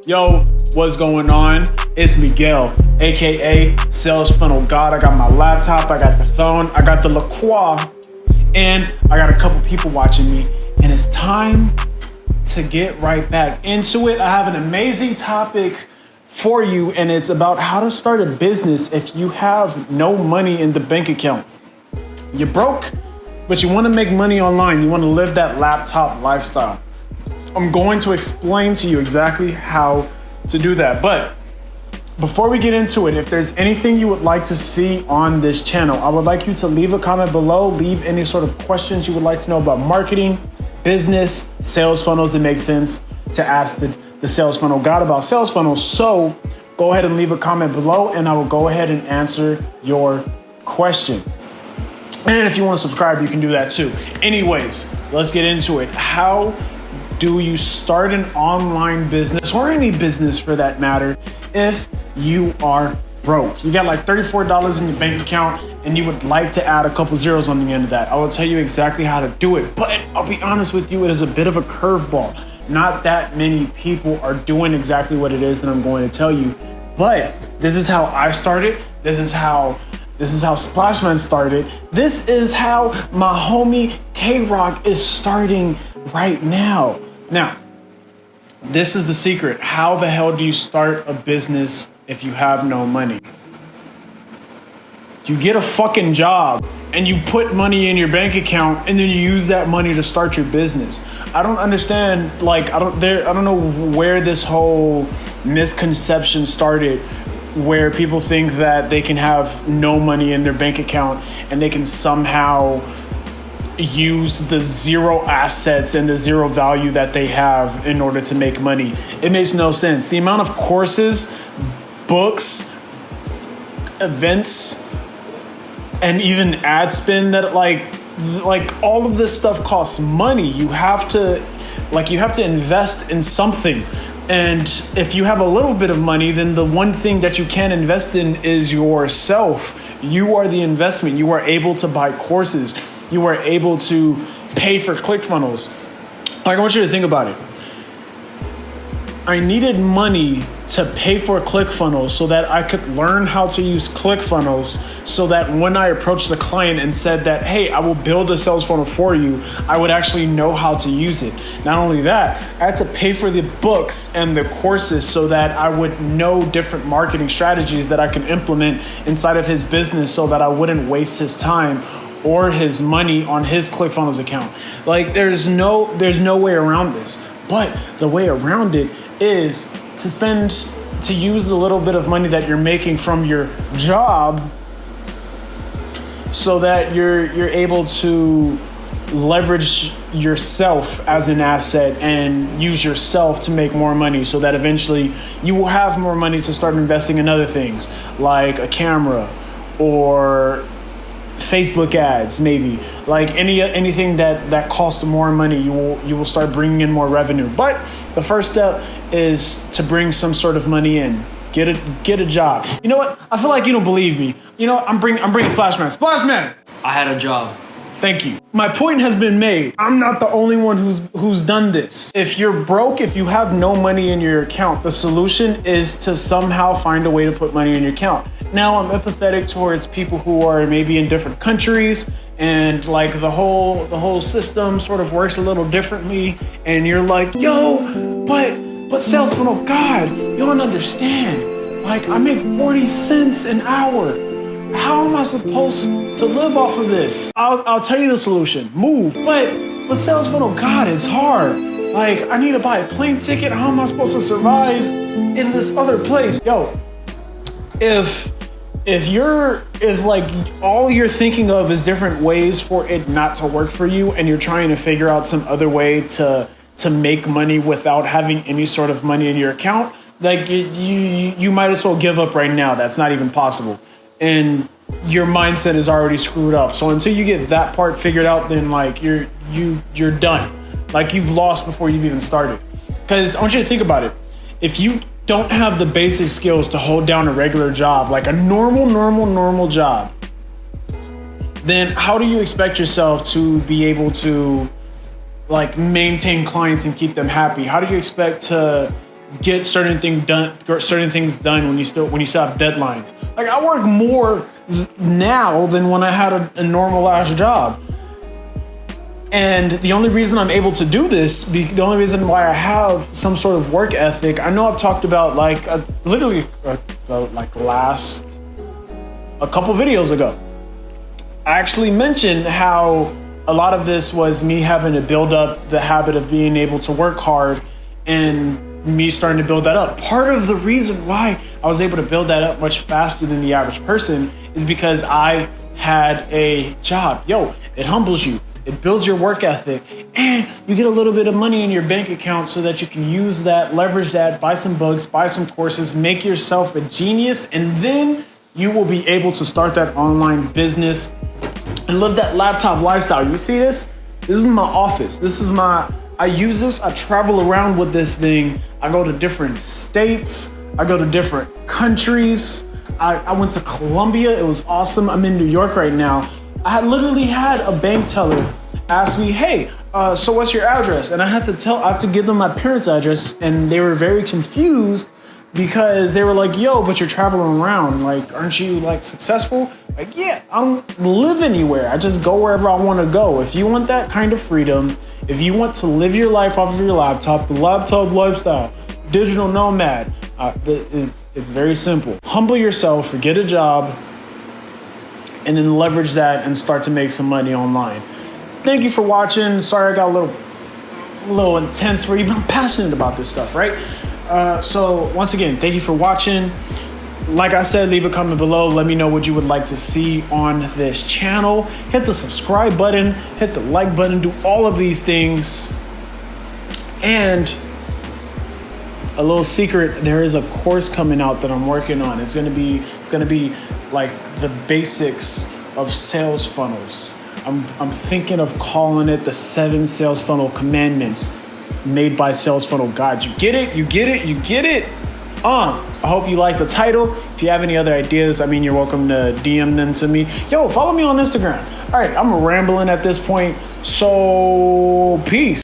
Yo, what's going on? It's Miguel, aka SalesFunnelGod. I got my laptop, I got the phone, I got the LaCroix, and I got a couple people watching me. And it's time to get right back into it. I have an amazing topic for you, and it's about how to start a business if you have no money in the bank account. You're broke, but you want to make money online. You want to live that laptop lifestyle. I'm going to explain to you exactly how to do that. But before we get into it, if there's anything you would like to see on this channel, I would like you to leave a comment below, leave any sort of questions you would like to know about marketing, business, sales funnels. It makes sense to ask the Sales Funnel God about sales funnels. So go ahead and leave a comment below and I will go ahead and answer your question. And if you want to subscribe, you can do that too. Anyways, let's get into it. How do you start an online business, or any business for that matter, if you are broke? You got like $34 in your bank account and you would like to add a couple zeros on the end of that. I will tell you exactly how to do it, but I'll be honest with you, it is a bit of a curveball. Not that many people are doing exactly what it is that I'm going to tell you, but this is how I started. This is how Splashman started. This is how my homie K-Rock is starting right now. Now, this is the secret. How the hell do you start a business if you have no money? You get a fucking job and you put money in your bank account and then you use that money to start your business. I don't understand, I don't know where this whole misconception started, where people think that they can have no money in their bank account and they can somehow use the zero assets and the zero value that they have in order to make money. It makes no sense. The amount of courses, books, events, and even ad spend that like all of this stuff costs money. You have to invest in something. And if you have a little bit of money, then the one thing that you can invest in is yourself. You are the investment. You are able to buy courses. You are able to pay for ClickFunnels. I want you to think about it. I needed money to pay for ClickFunnels so that I could learn how to use ClickFunnels, so that when I approached the client and said that, hey, I will build a sales funnel for you, I would actually know how to use it. Not only that, I had to pay for the books and the courses so that I would know different marketing strategies that I can implement inside of his business so that I wouldn't waste his time or his money on his ClickFunnels account. There's no way around this. But the way around it is to use the little bit of money that you're making from your job so that you're able to leverage yourself as an asset and use yourself to make more money, so that eventually you will have more money to start investing in other things like a camera or Facebook ads, maybe anything that costs more money. You will start bringing in more revenue. But the first step is to bring some sort of money in. Get a job. You know what? I feel like you don't believe me. You know, I'm bringing Splashman. Splashman! I had a job. Thank you. My point has been made. I'm not the only one who's done this. If you're broke, if you have no money in your account, the solution is to somehow find a way to put money in your account. Now, I'm empathetic towards people who are maybe in different countries and the whole system sort of works a little differently. And you're like, yo, but Sales Funnel God, you don't understand. I make 40 cents an hour. How am I supposed to live off of this? I'll tell you the solution. Move. But Sales Funnel God, it's hard. I need to buy a plane ticket. How am I supposed to survive in this other place? Yo, if all you're thinking of is different ways for it not to work for you, and you're trying to figure out some other way to make money without having any sort of money in your account, you might as well give up right now. That's not even possible. And your mindset is already screwed up. So until you get that part figured out, then you're done. You've lost before you've even started. Because I want you to think about it. If you don't have the basic skills to hold down a regular job, like a normal job, then how do you expect yourself to be able to maintain clients and keep them happy? How do you expect to get certain things done when you still have deadlines. Like, I work more now than when I had a normal ass job. And the only reason I'm able to do this, the only reason why I have some sort of work ethic, I know I've talked about like a couple videos ago, I actually mentioned how a lot of this was me having to build up the habit of being able to work hard and me starting to build that up. Part of the reason why I was able to build that up much faster than the average person is because I had a job. Yo, it humbles you. It builds your work ethic, and you get a little bit of money in your bank account so that you can use that, leverage that, buy some books, buy some courses, make yourself a genius, and then you will be able to start that online business and live that laptop lifestyle. You see this? This is my office. I use this. I travel around with this thing. I go to different states. I go to different countries. I went to Colombia. It was awesome. I'm in New York right now. I had literally had a bank teller ask me, hey, so what's your address? And I had to give them my parents' address, and they were very confused because they were like, yo, but you're traveling around. Like, aren't you like successful? Like, yeah, I don't live anywhere. I just go wherever I want to go. If you want that kind of freedom, if you want to live your life off of your laptop, the laptop lifestyle, digital nomad, it's very simple. Humble yourself, get a job, and then leverage that and start to make some money online. Thank you for watching. Sorry I got a little intense for you, but I'm passionate about this stuff, right? So once again, thank you for watching. Like I said, leave a comment below. Let me know what you would like to see on this channel. Hit the subscribe button, hit the like button, do all of these things. And a little secret, there is a course coming out that I'm working on. It's gonna be like the basics of sales funnels. I'm thinking of calling it the 7 Sales Funnel Commandments made by SalesFunnelGod. You get it? You get it? You get it? I hope you like the title. If you have any other ideas, you're welcome to DM them to me. Yo, follow me on Instagram. All right, I'm rambling at this point. So, peace.